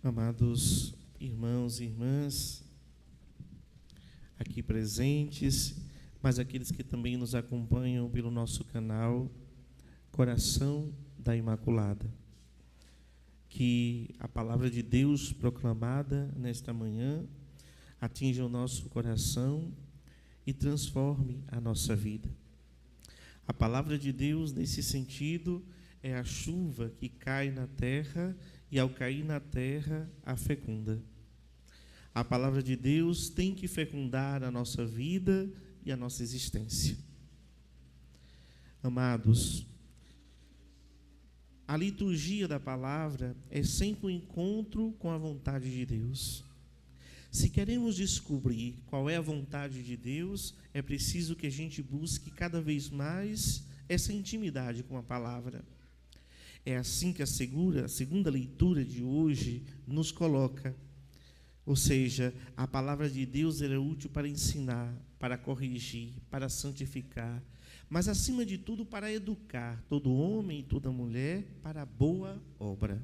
Amados irmãos e irmãs, aqui presentes, mas aqueles que também nos acompanham pelo nosso canal Coração da Imaculada. Que a palavra de Deus proclamada nesta manhã atinja o nosso coração e transforme a nossa vida. A palavra de Deus, nesse sentido, é a chuva que cai na terra e, ao cair na terra, a fecunda. A palavra de Deus tem que fecundar a nossa vida e a nossa existência. Amados, a liturgia da palavra é sempre um encontro com a vontade de Deus. Se queremos descobrir qual é a vontade de Deus, é preciso que a gente busque cada vez mais essa intimidade com a palavra. É assim que a segunda leitura de hoje nos coloca. Ou seja, a palavra de Deus é útil para ensinar, para corrigir, para santificar, mas acima de tudo para educar todo homem e toda mulher para a boa obra.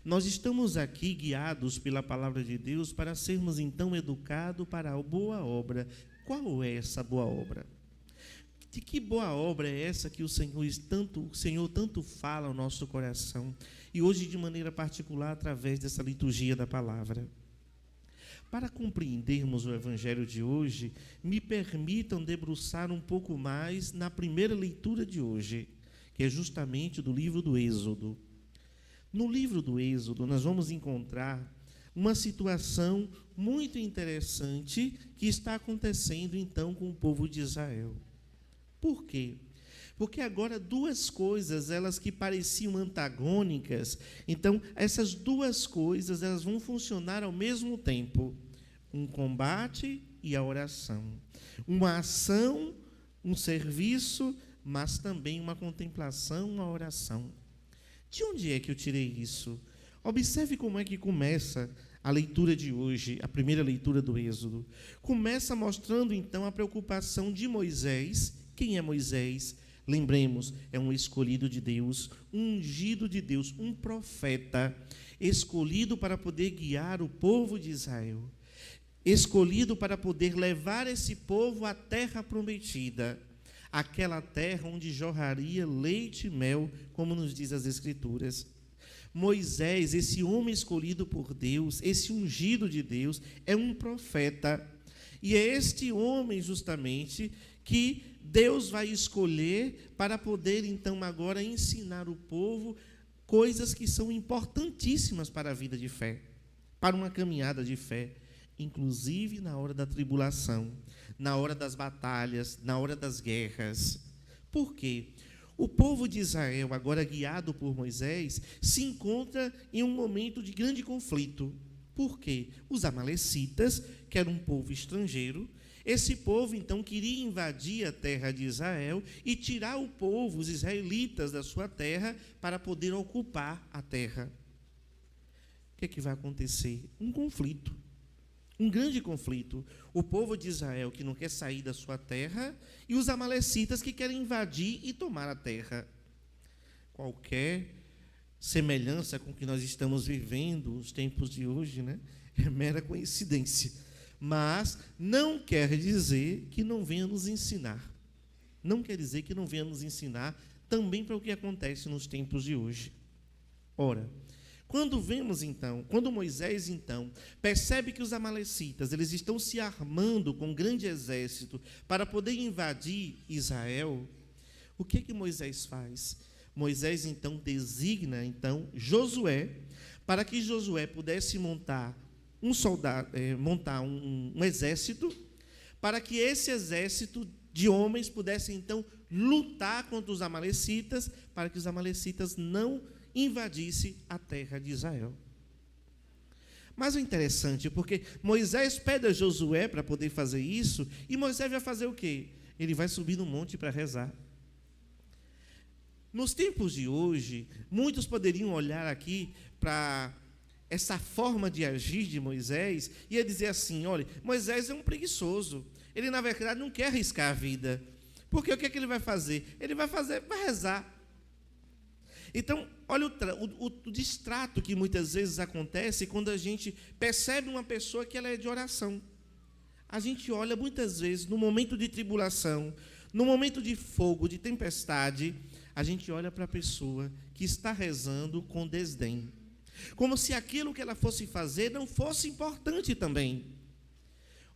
Nós estamos aqui guiados pela palavra de Deus para sermos então educados para a boa obra. Qual é essa boa obra? De que boa obra é essa que o Senhor tanto fala ao nosso coração, e hoje de maneira particular através dessa liturgia da palavra? Para compreendermos o Evangelho de hoje, me permitam debruçar um pouco mais na primeira leitura de hoje, que é justamente do livro do Êxodo. No livro do Êxodo, nós vamos encontrar uma situação muito interessante que está acontecendo então com o povo de Israel. Por quê? Porque agora duas coisas, elas que pareciam antagônicas, então essas duas coisas elas vão funcionar ao mesmo tempo. Um combate e a oração. Uma ação, um serviço, mas também uma contemplação, uma oração. De onde é que eu tirei isso? Observe como é que começa a leitura de hoje, a primeira leitura do Êxodo. Começa mostrando então a preocupação de Moisés. Quem é Moisés? Lembremos, é um escolhido de Deus, um ungido de Deus, um profeta, escolhido para poder guiar o povo de Israel, escolhido para poder levar esse povo à terra prometida, aquela terra onde jorraria leite e mel, como nos diz as Escrituras. Moisés, esse homem escolhido por Deus, esse ungido de Deus, é um profeta, e é este homem justamente que Deus vai escolher para poder, então, agora ensinar o povo coisas que são importantíssimas para a vida de fé, para uma caminhada de fé, inclusive na hora da tribulação, na hora das batalhas, na hora das guerras. Por quê? O povo de Israel, agora guiado por Moisés, se encontra em um momento de grande conflito. Por quê? Os amalecitas, que era um povo estrangeiro, esse povo, então, queria invadir a terra de Israel e tirar o povo, os israelitas, da sua terra para poder ocupar a terra. O que é que vai acontecer? Um conflito, um grande conflito. O povo de Israel que não quer sair da sua terra e os amalecitas que querem invadir e tomar a terra. Qualquer semelhança com o que nós estamos vivendo nos tempos de hoje, né, é mera coincidência. Mas não quer dizer que não venha nos ensinar. Não quer dizer que não venha nos ensinar também para o que acontece nos tempos de hoje. Ora, quando Moisés, então, percebe que os amalecitas, eles estão se armando com um grande exército para poder invadir Israel, o que Moisés faz? Moisés, então, designa, então, Josué, para que Josué pudesse montar um exército, para que esse exército de homens pudesse, então, lutar contra os amalecitas, para que os amalecitas não invadissem a terra de Israel. Mas o interessante é porque Moisés pede a Josué para poder fazer isso, e Moisés vai fazer o quê? Ele vai subir no monte para rezar. Nos tempos de hoje, muitos poderiam olhar aqui para essa forma de agir de Moisés e ia dizer assim: olha, Moisés é um preguiçoso, ele na verdade não quer arriscar a vida, porque o que é que ele vai fazer? Ele vai rezar. Então, olha o distrato que muitas vezes acontece quando a gente percebe uma pessoa que ela é de oração. A gente olha muitas vezes no momento de tribulação, no momento de fogo, de tempestade, a gente olha para a pessoa que está rezando com desdém, como se aquilo que ela fosse fazer não fosse importante também.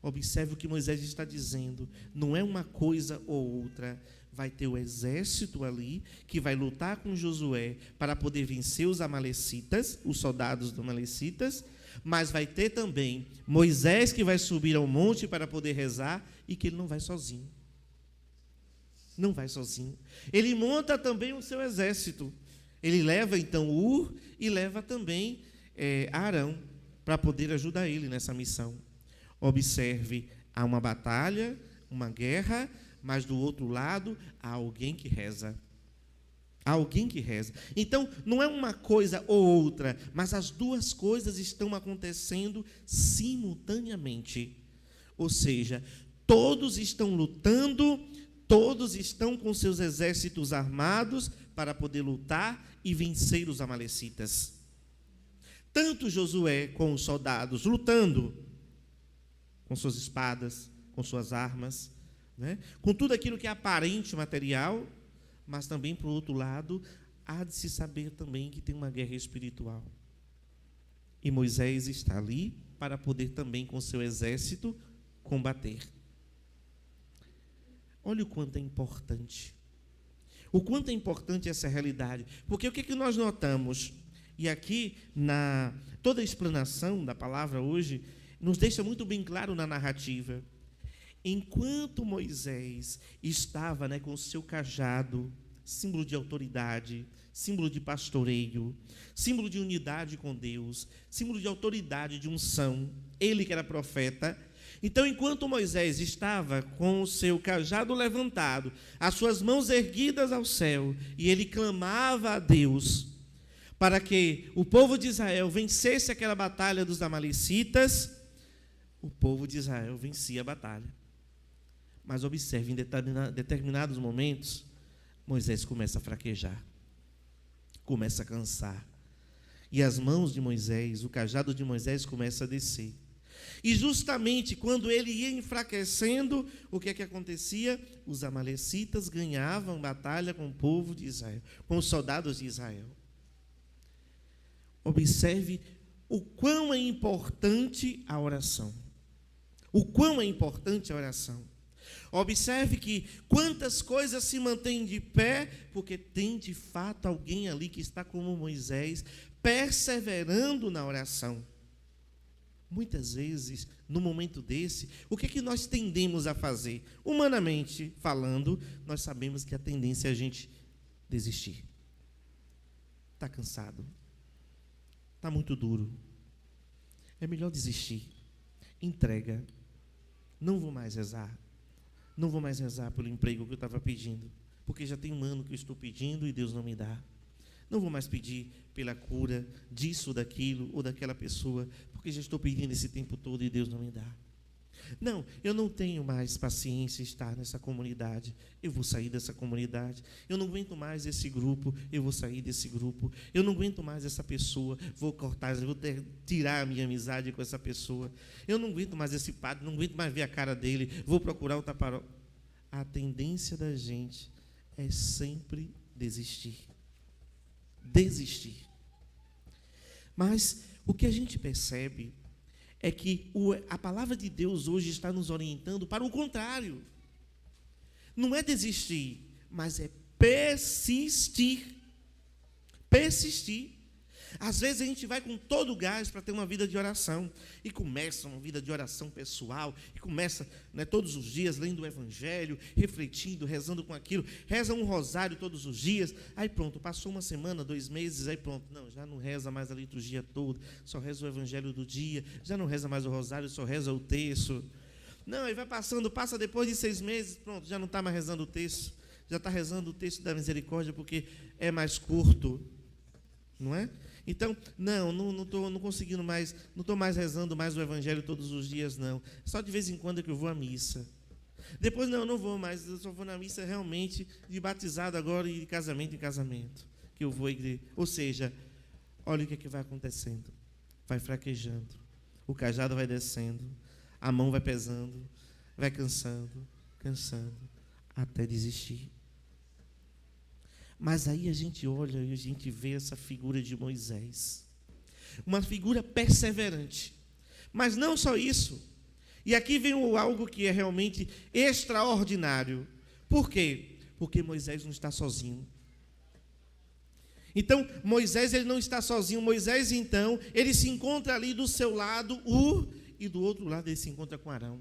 Observe o que Moisés está dizendo, não é uma coisa ou outra. Vai ter o exército ali, que vai lutar com Josué para poder vencer os amalecitas, os soldados dos amalecitas, mas vai ter também Moisés que vai subir ao monte para poder rezar, e que ele não vai sozinho. Não vai sozinho. Ele monta também o seu exército. Ele leva então Ur e leva também Arão para poder ajudar ele nessa missão. Observe, há uma batalha, uma guerra, mas do outro lado há alguém que reza. Há alguém que reza. Então, não é uma coisa ou outra, mas as duas coisas estão acontecendo simultaneamente. Ou seja, todos estão lutando, todos estão com seus exércitos armados para poder lutar e vencer os amalecitas. Tanto Josué com os soldados lutando com suas espadas, com suas armas, né? Com tudo aquilo que é aparente material, mas também, por outro lado, há de se saber também que tem uma guerra espiritual. E Moisés está ali para poder também, com seu exército, combater. Olha o quanto é importante. O quanto é importante essa realidade. Porque o que é que nós notamos? E aqui, toda a explanação da palavra hoje, nos deixa muito bem claro na narrativa. Enquanto Moisés estava com o seu cajado, símbolo de autoridade, símbolo de pastoreio, símbolo de unidade com Deus, símbolo de autoridade, de unção, ele que era profeta. Então, enquanto Moisés estava com o seu cajado levantado, as suas mãos erguidas ao céu, e ele clamava a Deus para que o povo de Israel vencesse aquela batalha dos amalecitas, o povo de Israel vencia a batalha. Mas observe, em determinados momentos, Moisés começa a fraquejar, começa a cansar. E as mãos de Moisés, o cajado de Moisés começa a descer. E justamente quando ele ia enfraquecendo, o que é que acontecia? Os amalecitas ganhavam batalha com o povo de Israel, com os soldados de Israel. Observe o quão é importante a oração. O quão é importante a oração. Observe que quantas coisas se mantêm de pé, porque tem de fato alguém ali que está como Moisés, perseverando na oração. Muitas vezes, no momento desse, o que é que nós tendemos a fazer? Humanamente falando, nós sabemos que a tendência é a gente desistir. Está cansado. Está muito duro. É melhor desistir. Entrega. Não vou mais rezar. Não vou mais rezar pelo emprego que eu estava pedindo, porque já tem um ano que eu estou pedindo e Deus não me dá. Não vou mais pedir pela cura disso, daquilo ou daquela pessoa, porque já estou pedindo esse tempo todo e Deus não me dá. Não, eu não tenho mais paciência em estar nessa comunidade, eu vou sair dessa comunidade. Eu não aguento mais esse grupo, eu vou sair desse grupo. Eu não aguento mais essa pessoa, vou cortar, vou tirar a minha amizade com essa pessoa. Eu não aguento mais esse padre, não aguento mais ver a cara dele, vou procurar outra paróquia. A tendência da gente é sempre desistir. Desistir. Mas o que a gente percebe é que a palavra de Deus hoje está nos orientando para o contrário. Não é desistir, mas é persistir. Persistir. Às vezes a gente vai com todo o gás para ter uma vida de oração, e começa uma vida de oração pessoal, e começa todos os dias lendo o Evangelho, refletindo, rezando com aquilo, reza um rosário todos os dias, aí pronto, passou uma semana, 2 meses, aí pronto, não, já não reza mais a liturgia toda, só reza o Evangelho do dia, já não reza mais o rosário, só reza o terço. Não, aí vai passando, passa depois de 6 meses, pronto, já não está mais rezando o terço, já está rezando o terço da misericórdia porque é mais curto, não é? Então, não estou conseguindo mais, não estou mais rezando mais o Evangelho todos os dias, não. Só de vez em quando é que eu vou à missa. Depois, não vou mais, eu só vou na missa realmente de batizado agora e de casamento em casamento. que eu vou à igreja. Ou seja, olha o que vai acontecendo. Vai fraquejando, o cajado vai descendo, a mão vai pesando, vai cansando, até desistir. Mas aí a gente olha e a gente vê essa figura de Moisés. Uma figura perseverante. Mas não só isso. E aqui vem algo que é realmente extraordinário. Por quê? Porque Moisés não está sozinho. Então, Moisés ele não está sozinho. Moisés, então, ele se encontra ali do seu lado, e do outro lado ele se encontra com Arão.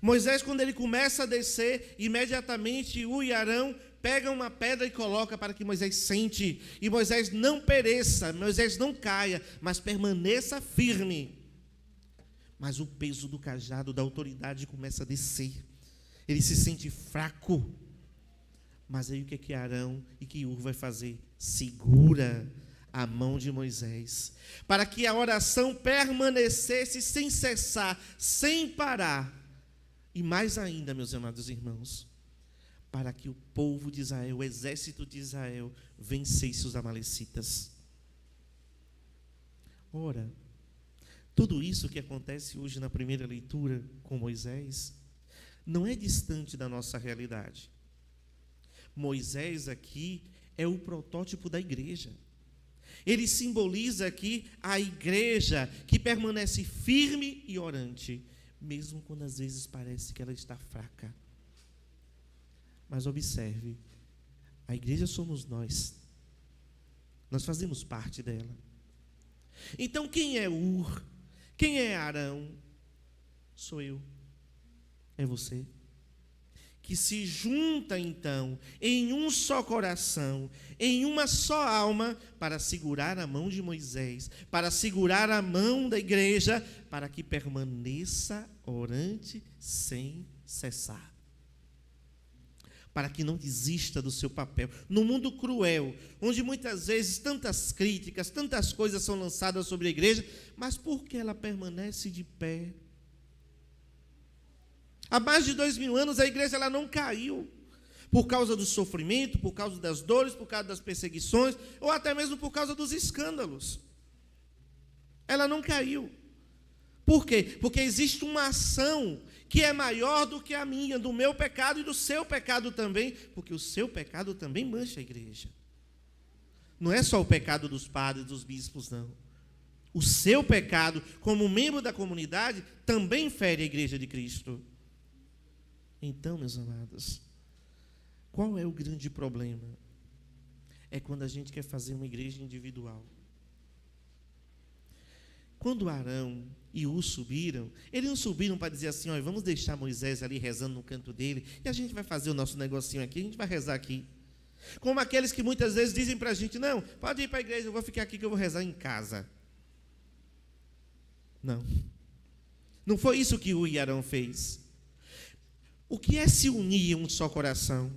Moisés, quando ele começa a descer, imediatamente e Arão pegam uma pedra e colocam para que Moisés sente, e Moisés não pereça, Moisés não caia, mas permaneça firme. Mas o peso do cajado, da autoridade começa a descer. Ele se sente fraco. Mas aí o que é que Arão e que Ur vai fazer? Segura a mão de Moisés, para que a oração permanecesse sem cessar, sem parar. E mais ainda, meus amados irmãos, para que o povo de Israel, o exército de Israel, vencesse os amalecitas. Ora, tudo isso que acontece hoje na primeira leitura com Moisés, não é distante da nossa realidade. Moisés aqui é o protótipo da igreja. Ele simboliza aqui a igreja que permanece firme e orante, mesmo quando às vezes parece que ela está fraca. Mas observe, a igreja somos nós. Nós fazemos parte dela. Então quem é Ur? Quem é Arão? Sou eu. É você. Que se junta então em um só coração, em uma só alma, para segurar a mão de Moisés, para segurar a mão da igreja, para que permaneça orante sem cessar. Para que não desista do seu papel. No mundo cruel, onde muitas vezes tantas críticas, tantas coisas são lançadas sobre a igreja, mas por que ela permanece de pé? Há mais de 2000 anos a igreja ela não caiu por causa do sofrimento, por causa das dores, por causa das perseguições, ou até mesmo por causa dos escândalos. Ela não caiu. Por quê? Porque existe uma ação que é maior do que a minha, do meu pecado e do seu pecado também, porque o seu pecado também mancha a igreja. Não é só o pecado dos padres, dos bispos, não. O seu pecado, como membro da comunidade, também fere a igreja de Cristo. Então, meus amados, qual é o grande problema? É quando a gente quer fazer uma igreja individual. Quando Arão e Ur subiram, eles não subiram para dizer assim, olha, vamos deixar Moisés ali rezando no canto dele, e a gente vai fazer o nosso negocinho aqui, a gente vai rezar aqui. Como aqueles que muitas vezes dizem para a gente, não, pode ir para a igreja, eu vou ficar aqui que eu vou rezar em casa. Não. Não foi isso que Ur e Arão fez. O que é se unir em um só coração?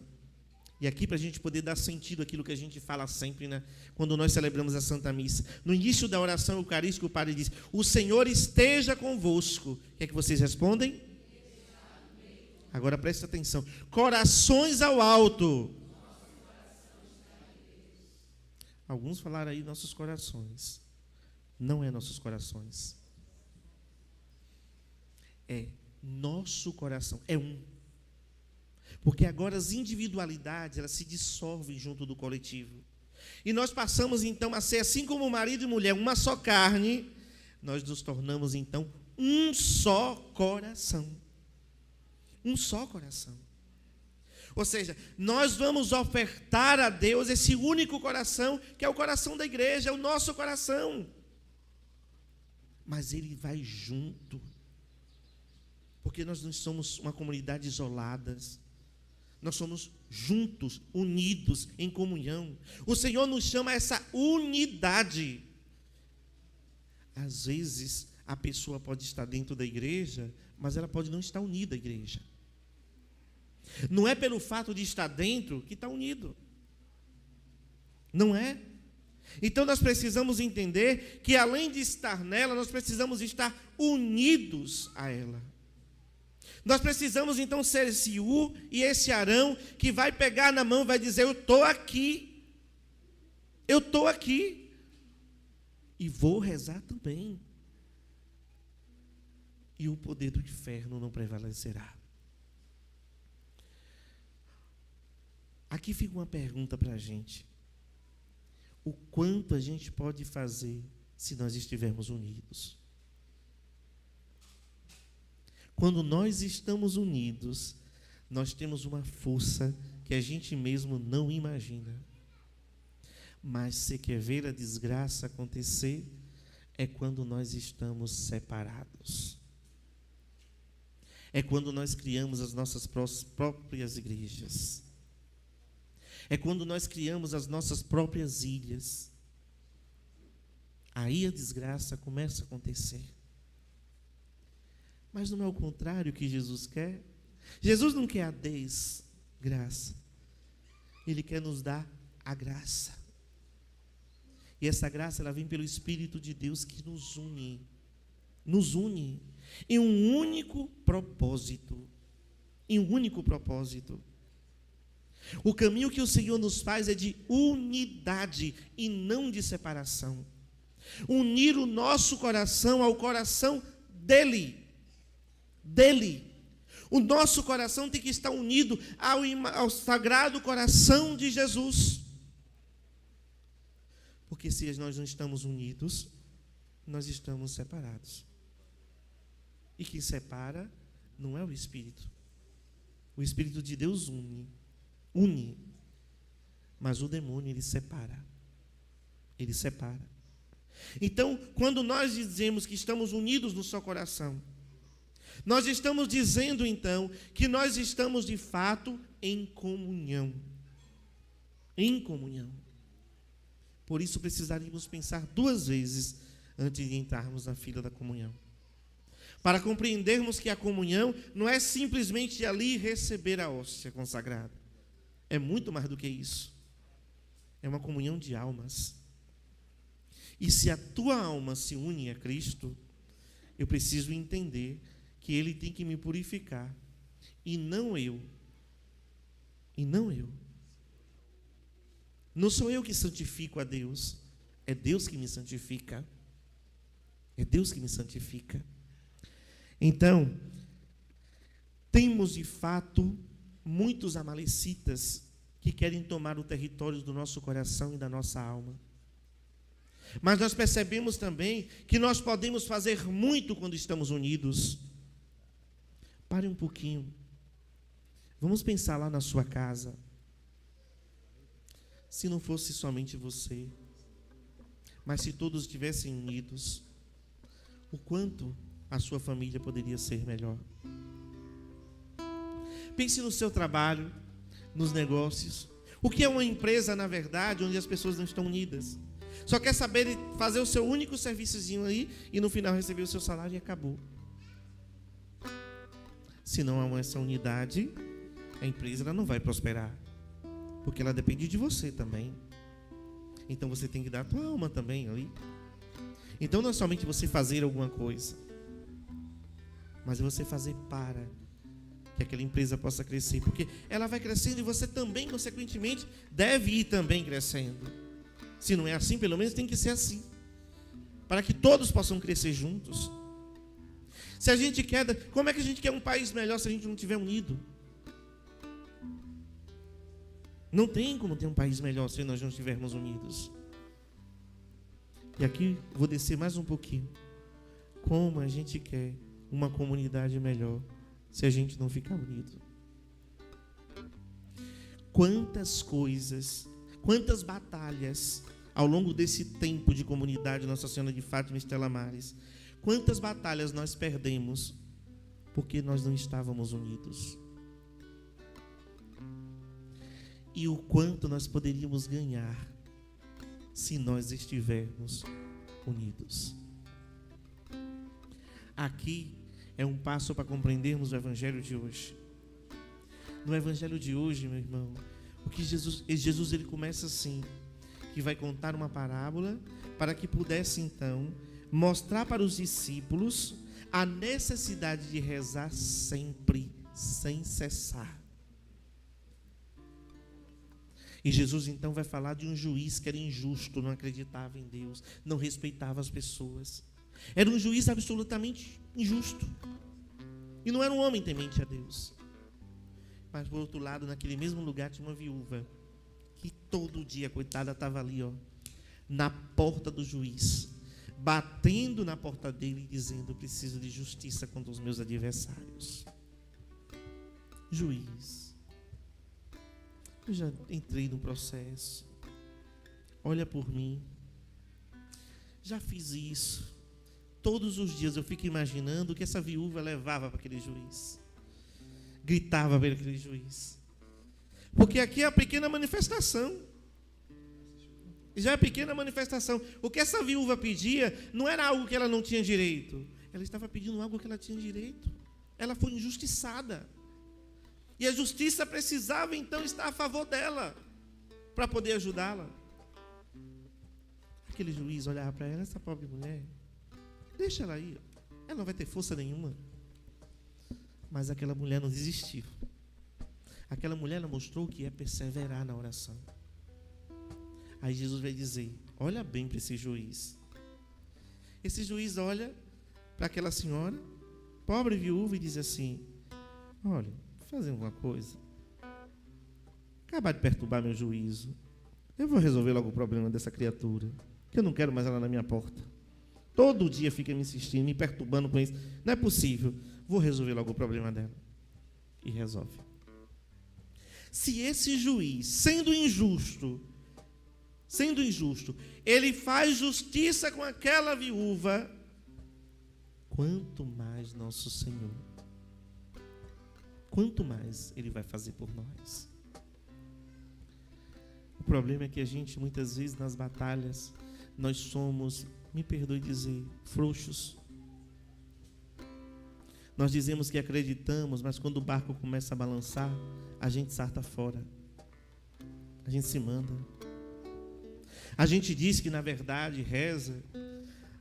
E aqui, para a gente poder dar sentido àquilo que a gente fala sempre, né? Quando nós celebramos a Santa Missa. No início da oração eucarística, o padre diz, o Senhor esteja convosco. O que é que vocês respondem? Agora presta atenção. Corações ao alto. Alguns falaram aí nossos corações. Não é nossos corações. É nosso coração. É um. Porque agora as individualidades, elas se dissolvem junto do coletivo. E nós passamos então a ser, assim como marido e mulher, uma só carne, nós nos tornamos então um só coração. Um só coração. Ou seja, nós vamos ofertar a Deus esse único coração, que é o coração da igreja, é o nosso coração. Mas ele vai junto. Porque nós não somos uma comunidade isolada. Nós somos juntos, unidos, em comunhão. O Senhor nos chama a essa unidade. Às vezes, a pessoa pode estar dentro da igreja, mas ela pode não estar unida à igreja. Não é pelo fato de estar dentro que está unido. Não é? Então, nós precisamos entender que, além de estar nela, nós precisamos estar unidos a ela. Nós precisamos então ser esse Ur e esse Arão que vai pegar na mão e vai dizer, eu estou aqui. Eu estou aqui e vou rezar também. E o poder do inferno não prevalecerá. Aqui fica uma pergunta para a gente. O quanto a gente pode fazer se nós estivermos unidos? Quando nós estamos unidos, nós temos uma força que a gente mesmo não imagina. Mas se quer ver a desgraça acontecer, é quando nós estamos separados. É quando nós criamos as nossas próprias igrejas. É quando nós criamos as nossas próprias ilhas. Aí a desgraça começa a acontecer. Mas não é o contrário que Jesus quer. Jesus não quer a desgraça. Ele quer nos dar a graça. E essa graça, ela vem pelo Espírito de Deus que nos une. Nos une em um único propósito. Em um único propósito. O caminho que o Senhor nos faz é de unidade e não de separação. Unir o nosso coração ao coração dele. Dele. O nosso coração tem que estar unido ao sagrado coração de Jesus. Porque se nós não estamos unidos, nós estamos separados. E quem separa não é o Espírito. O Espírito de Deus une. Mas o demônio, ele separa. Ele separa. Então, quando nós dizemos que estamos unidos no seu coração, nós estamos dizendo, então, que nós estamos, de fato, em comunhão. Em comunhão. Por isso, precisaríamos pensar 2 vezes antes de entrarmos na fila da comunhão. Para compreendermos que a comunhão não é simplesmente ir ali receber a hóstia consagrada. É muito mais do que isso. É uma comunhão de almas. E se a tua alma se une a Cristo, eu preciso entender que Ele tem que me purificar. E não eu. E não eu. Não sou eu que santifico a Deus. É Deus que me santifica. É Deus que me santifica. Então, temos de fato muitos amalecitas que querem tomar o território do nosso coração e da nossa alma. Mas nós percebemos também que nós podemos fazer muito quando estamos unidos. Pare um pouquinho. Vamos pensar lá na sua casa. Se não fosse somente você, mas se todos estivessem unidos, o quanto a sua família poderia ser melhor. Pense no seu trabalho, nos negócios. O que é uma empresa, na verdade, onde as pessoas não estão unidas? Só quer saber fazer o seu único serviçozinho aí e no final receber o seu salário e acabou. Se não há essa unidade, a empresa ela não vai prosperar. Porque ela depende de você também. Então você tem que dar a tua alma também ali. Então não é somente você fazer alguma coisa, mas é você fazer para que aquela empresa possa crescer. Porque ela vai crescendo e você também, consequentemente, deve ir também crescendo. Se não é assim, pelo menos tem que ser assim. Para que todos possam crescer juntos. Se a gente quer, como é que a gente quer um país melhor se a gente não estiver unido? Não tem como ter um país melhor se nós não estivermos unidos. E aqui vou descer mais um pouquinho. Como a gente quer uma comunidade melhor se a gente não ficar unido? Quantas coisas, quantas batalhas ao longo desse tempo de comunidade Nossa Senhora de Fátima e Estela Maris, quantas batalhas nós perdemos porque nós não estávamos unidos? E o quanto nós poderíamos ganhar se nós estivermos unidos. Aqui é um passo para compreendermos o Evangelho de hoje. No Evangelho de hoje, meu irmão, o que Jesus ele começa assim, que vai contar uma parábola para que pudesse então mostrar para os discípulos a necessidade de rezar sempre, sem cessar. E Jesus então vai falar de um juiz que era injusto, não acreditava em Deus, não respeitava as pessoas. Era um juiz absolutamente injusto. E não era um homem temente a Deus. Mas por outro lado, naquele mesmo lugar tinha uma viúva, que todo dia, coitada, estava ali, na porta do juiz, batendo na porta dele e dizendo: eu preciso de justiça contra os meus adversários. Juiz, eu já entrei no processo, olha por mim, já fiz isso. Todos os dias eu fico imaginando o que essa viúva levava para aquele juiz, gritava para aquele juiz, porque aqui é a pequena manifestação. Já é a pequena manifestação. O que essa viúva pedia não era algo que ela não tinha direito, ela estava pedindo algo que ela tinha direito. Ela foi injustiçada, e a justiça precisava então estar a favor dela, para poder ajudá-la. Aquele juiz olhava para ela: essa pobre mulher, deixa ela aí, ela não vai ter força nenhuma. Mas aquela mulher não desistiu. Aquela mulher ela mostrou que é perseverar na oração. Aí Jesus vai dizer: olha bem para esse juiz. Esse juiz olha para aquela senhora, pobre viúva, e diz assim: olha, vou fazer uma coisa, acabar de perturbar meu juízo, eu vou resolver logo o problema dessa criatura, que eu não quero mais ela na minha porta. Todo dia fica me insistindo, me perturbando com isso. Não é possível. Vou resolver logo o problema dela. E resolve. Se esse juiz, sendo injusto, ele faz justiça com aquela viúva, quanto mais nosso Senhor, quanto mais Ele vai fazer por nós. O problema é que a gente, muitas vezes, nas batalhas, nós somos, me perdoe dizer, frouxos. Nós dizemos que acreditamos, mas quando o barco começa a balançar, a gente salta fora. A gente se manda. A gente diz que na verdade reza,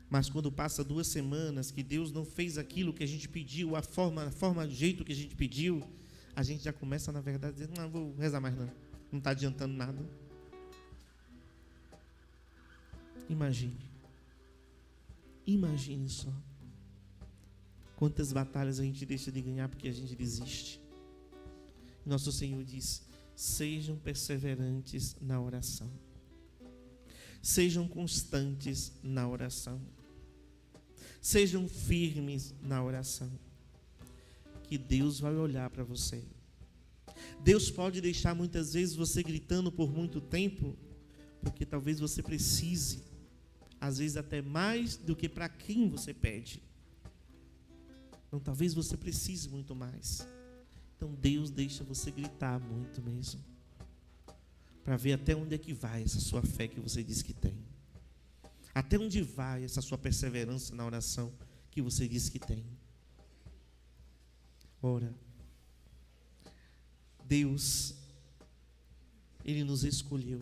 mas quando passa 2 semanas que Deus não fez aquilo que a gente pediu, a forma, do jeito que a gente pediu, a gente já começa na verdade a dizer: não vou rezar mais não está adiantando nada. Imagine só quantas batalhas a gente deixa de ganhar porque a gente desiste. Nosso Senhor diz: sejam perseverantes na oração, sejam constantes na oração, sejam firmes na oração, que Deus vai olhar para você. Deus pode deixar muitas vezes você gritando por muito tempo, porque talvez você precise, às vezes até mais do que para quem você pede. Então talvez você precise muito mais. Então Deus deixa você gritar muito mesmo, para ver até onde é que vai essa sua fé que você diz que tem. Até onde vai essa sua perseverança na oração que você diz que tem. Ora, Deus, Ele nos escolheu.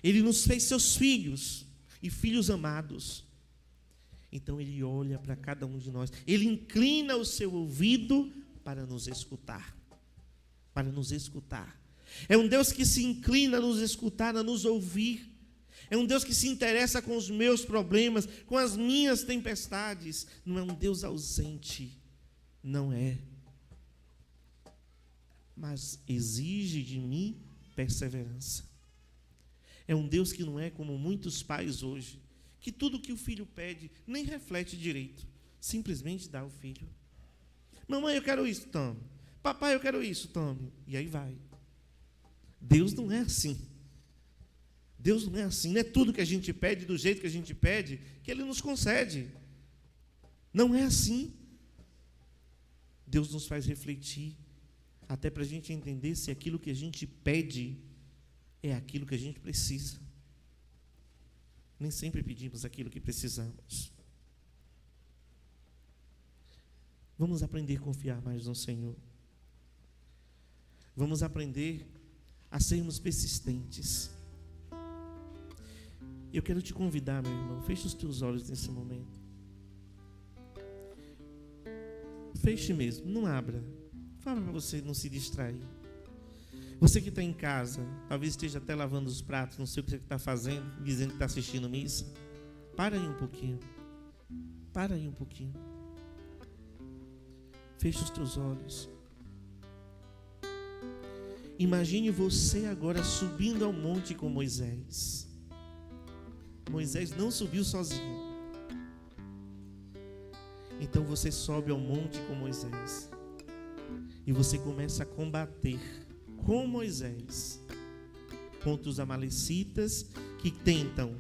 Ele nos fez seus filhos e filhos amados. Então Ele olha para cada um de nós, Ele inclina o seu ouvido para nos escutar. É um Deus que se inclina a nos escutar, a nos ouvir. É um Deus que se interessa com os meus problemas, com as minhas tempestades. Não é um Deus ausente, não é. Mas exige de mim perseverança. É um Deus que não é como muitos pais hoje, que tudo que o filho pede nem reflete direito, simplesmente dá ao filho. Mamãe, eu quero isso, tome. Papai, eu quero isso, tome. E aí vai. Deus não é assim. Deus não é assim. Não é tudo que a gente pede, do jeito que a gente pede, que Ele nos concede. Não é assim. Deus nos faz refletir, até para a gente entender se aquilo que a gente pede é aquilo que a gente precisa. Nem sempre pedimos aquilo que precisamos. Vamos aprender a confiar mais no Senhor. Vamos aprender a sermos persistentes. Eu quero te convidar, meu irmão, feche os teus olhos nesse momento. Feche mesmo, não abra. Fala para você não se distrair. Você que está em casa, talvez esteja até lavando os pratos, não sei o que você está fazendo, dizendo que está assistindo missa. Para aí um pouquinho. Para aí um pouquinho. Feche os teus olhos. Imagine você agora subindo ao monte com Moisés. Moisés não subiu sozinho. Então você sobe ao monte com Moisés. E você começa a combater com Moisés contra os amalecitas que tentam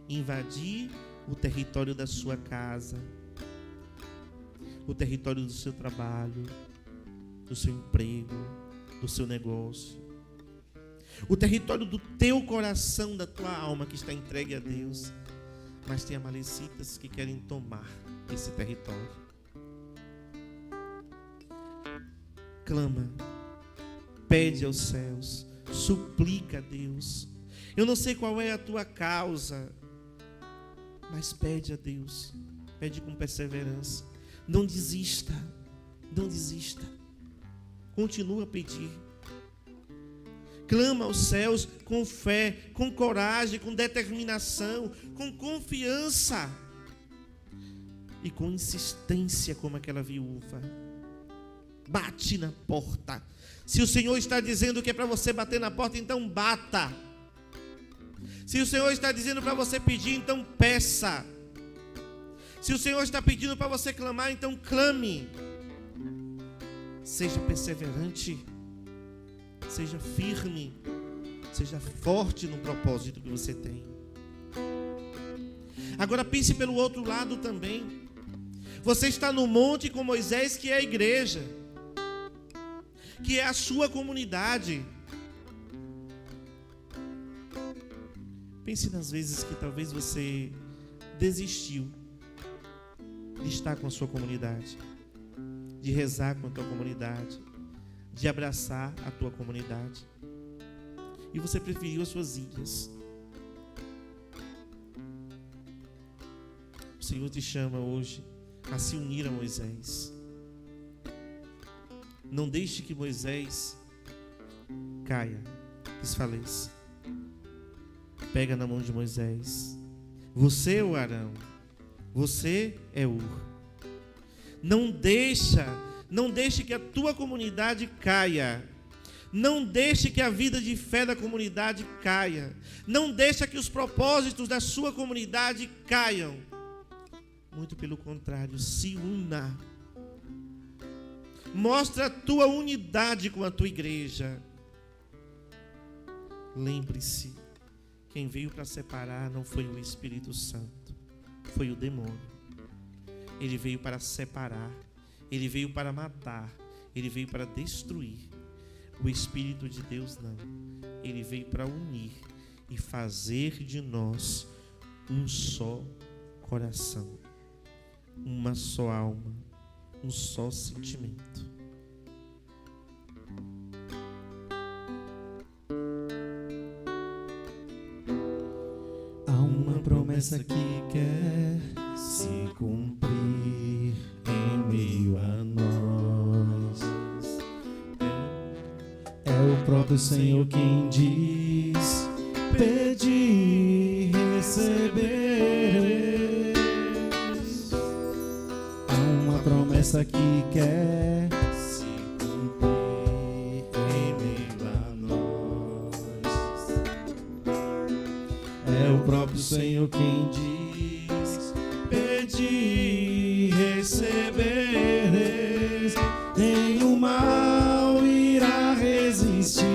invadir o território da sua casa, o território do seu trabalho, do seu emprego, do seu negócio, o território do teu coração, da tua alma que está entregue a Deus. Mas tem amalecitas que querem tomar esse território. Clama, pede aos céus, suplica a Deus. Eu não sei qual é a tua causa, mas pede a Deus, pede com perseverança. Não desista, não desista. Continua a pedir. Clama aos céus com fé, com coragem, com determinação, com confiança e com insistência, como aquela viúva. Bate na porta. Se o Senhor está dizendo que é para você bater na porta, então bata. Se o Senhor está dizendo para você pedir, então peça. Se o Senhor está pedindo para você clamar, então clame. Seja perseverante, seja firme, seja forte no propósito que você tem. Agora pense pelo outro lado também. Você está no monte com Moisés, que é a igreja, que é a sua comunidade. Pense nas vezes que talvez você desistiu de estar com a sua comunidade, de rezar com a tua comunidade, de abraçar a tua comunidade, e você preferiu as suas ilhas. O Senhor te chama hoje a se unir a Moisés. Não deixe que Moisés caia, desfaleça. Pega na mão de Moisés. Você é o Arão, você é Hur. Não deixe que a tua comunidade caia. Não deixe que a vida de fé da comunidade caia. Não deixe que os propósitos da sua comunidade caiam. Muito pelo contrário, se una. Mostra a tua unidade com a tua igreja. Lembre-se, quem veio para separar não foi o Espírito Santo, foi o demônio. Ele veio para separar, ele veio para matar, ele veio para destruir. O Espírito de Deus não. Ele veio para unir e fazer de nós um só coração, uma só alma, um só sentimento. Há uma promessa que quer se cumprir em meio a nós. É o próprio Senhor quem diz: pede e recebereis. Há uma promessa que quer se cumprir em meio a nós. É o próprio Senhor quem diz: pede e recebereis. Nenhum mal irá resistir.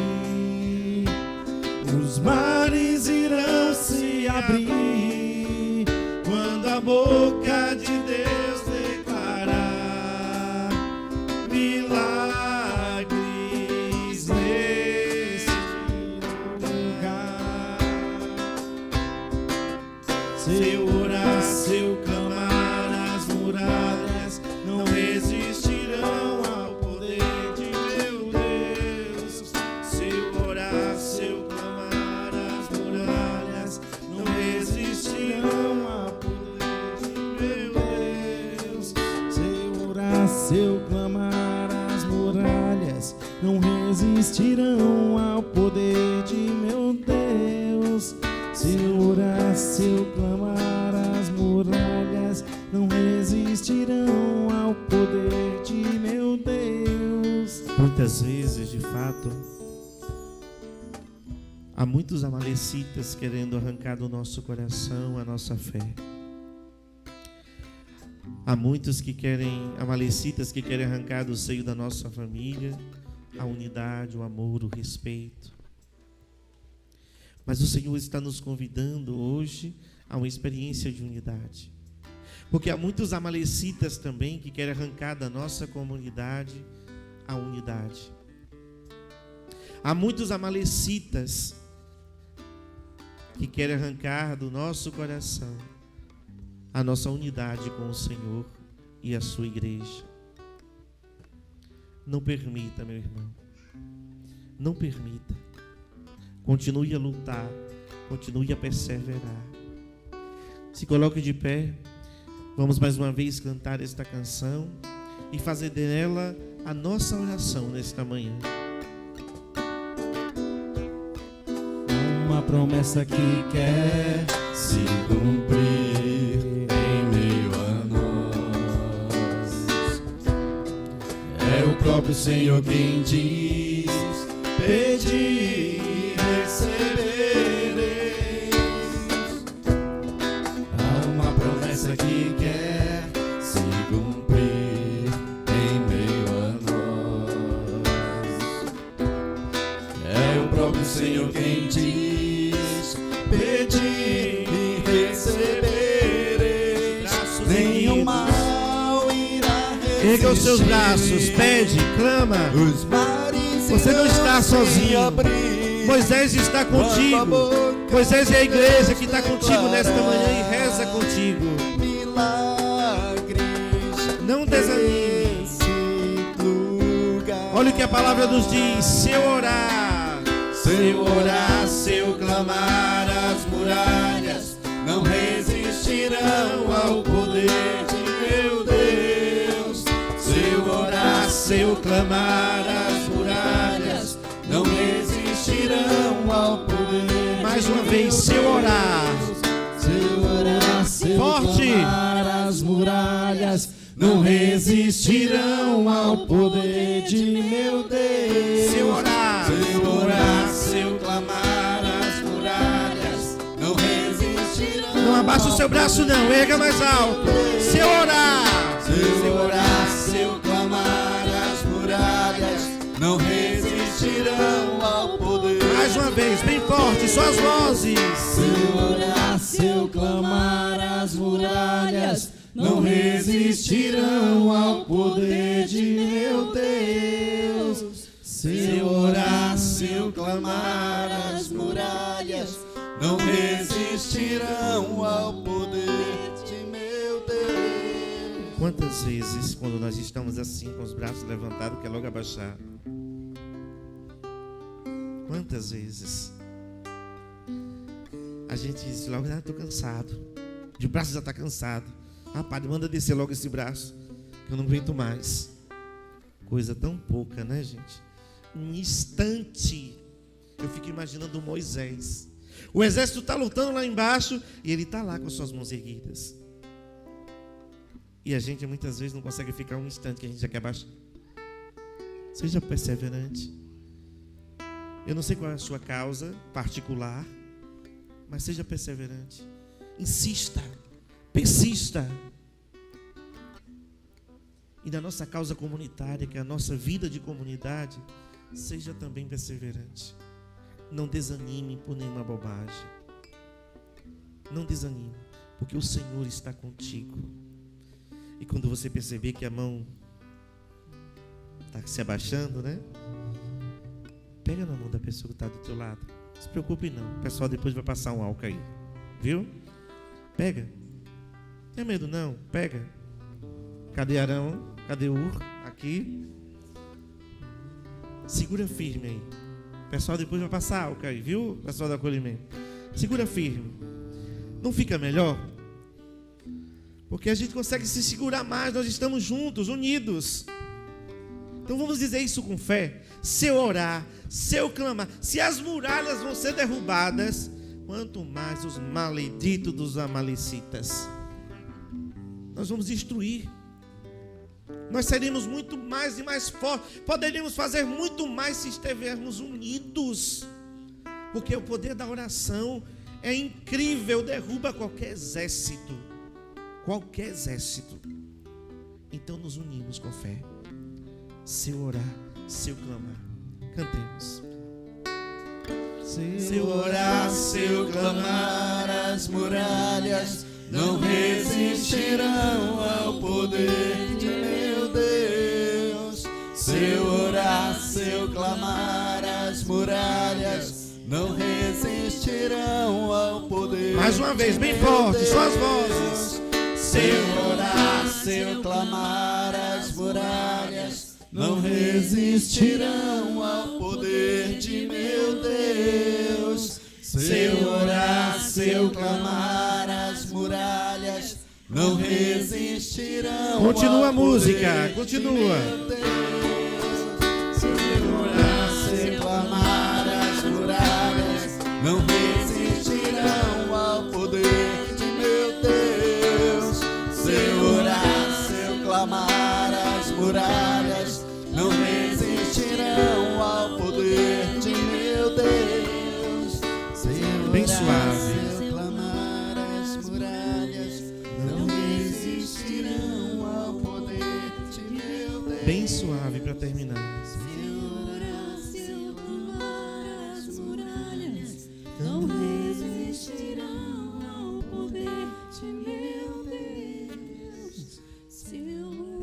Os mares irão se abrir quando a boca de Deus declarar milagres nesse lugar. Seu orar, seu clamar, as muralhas não resistirão ao poder de meu Deus. Seu orar, seu clamar, as não resistirão ao poder de meu Deus. Se eu orar, se eu clamar, as muralhas não resistirão ao poder de meu Deus. Muitas vezes, de fato, há muitos amalecitas querendo arrancar do nosso coração a nossa fé. Há muitos amalecitas que querem arrancar do seio da nossa família a unidade, o amor, o respeito. Mas o Senhor está nos convidando hoje a uma experiência de unidade. Porque há muitos amalecitas também que querem arrancar da nossa comunidade a unidade. Há muitos amalecitas que querem arrancar do nosso coração a nossa unidade com o Senhor e a sua igreja. Não permita, meu irmão. Não permita. Continue a lutar. Continue a perseverar. Se coloque de pé. Vamos mais uma vez cantar esta canção e fazer dela a nossa oração nesta manhã. Uma promessa que quer se cumprir em meio a nós. É o próprio Senhor quem diz: pedi e recebereis. Há uma promessa que quer se cumprir em meio a nós. É o próprio Senhor quem diz: pedi e recebereis. Nenhum mal irá resistir. Erga os seus braços, pede, clama. Os mares Você não está sozinho. abrir. Moisés está contigo. Moisés é a igreja que está contigo nesta manhã e reza contigo. Milagres. Não desanime. Nesse lugar. Olha o que a palavra nos diz. Se eu orar, Se eu orar, se eu clamar, as muralhas não resistirão ao poder de meu Deus. Se eu orar, se eu clamar, as muralhas não resistirão ao poder. mais uma vez, se eu orar, Se eu orar, se eu forte. clamar, as muralhas não resistirão ao poder de meu Deus. se eu orar, Se eu orar, se eu clamar, as muralhas não resistirão. não abaixa o seu braço não, erga mais alto. Se eu orar, Se eu orar, se eu clamar, as muralhas não resistirão ao poder. mais uma vez, bem forte, suas vozes. Se eu orar, se eu clamar, as muralhas não resistirão ao poder de meu Deus. Se eu orar, se eu clamar, as muralhas não resistirão ao poder de meu Deus. Quantas vezes, quando nós estamos assim, com os braços levantados, quer logo abaixar? Quantas vezes a gente diz logo: ah, estou cansado, de braço já está cansado. Ah, padre, manda descer logo esse braço, que eu não aguento mais. Coisa tão pouca, né, gente? Um instante, eu fico imaginando Moisés. O exército está lutando lá embaixo e ele está lá com suas mãos erguidas. E a gente muitas vezes não consegue ficar um instante, que a gente já quer baixar. Seja perseverante. Eu não sei qual é a sua causa particular, mas seja perseverante. Insista, persista. E na nossa causa comunitária, que é a nossa vida de comunidade, seja também perseverante. Não desanime por nenhuma bobagem. Não desanime, porque o Senhor está contigo. E quando você perceber que a mão está se abaixando, né? Pega na mão da pessoa que está do teu lado. Não se preocupe não. O pessoal depois vai passar um álcool aí. Viu? Pega. Não tem medo não. Pega. Cadê Arão? Cadê Ur? Aqui. Segura firme aí. O pessoal depois vai passar álcool aí. Viu? O pessoal do acolhimento. Segura firme. Não fica melhor? Porque a gente consegue se segurar mais. Nós estamos juntos, unidos. Então vamos dizer isso com fé. Se eu orar, se eu clamar, se as muralhas vão ser derrubadas, quanto mais os malditos dos amalecitas. Nós vamos destruir. Nós seremos muito mais e mais fortes. Poderíamos fazer muito mais se estivermos unidos. Porque o poder da oração é incrível, derruba qualquer exército. Qualquer exército. Então nos unimos com fé. Se eu orar, se eu clamar. Cantemos. Se eu orar, se eu clamar, as muralhas não resistirão ao poder de meu Deus. Se eu orar, se eu clamar, as muralhas não resistirão ao poder. Mais uma vez, bem forte, só as vozes. Se eu orar, se eu clamar, as muralhas não resistirão ao poder de meu Deus. Se eu orar, se eu clamar, as muralhas não resistirão. Continua a ao música, poder continua. de meu Deus. Se eu orar, se eu clamar, as muralhas não resistirão ao poder de meu Deus. Se eu orar, se eu clamar, as muralhas não resistirão ao poder de meu Deus. Se eu Bem orar, suave. se eu clamar, as muralhas não resistirão ao poder de meu Deus. Bem suave para terminar. Se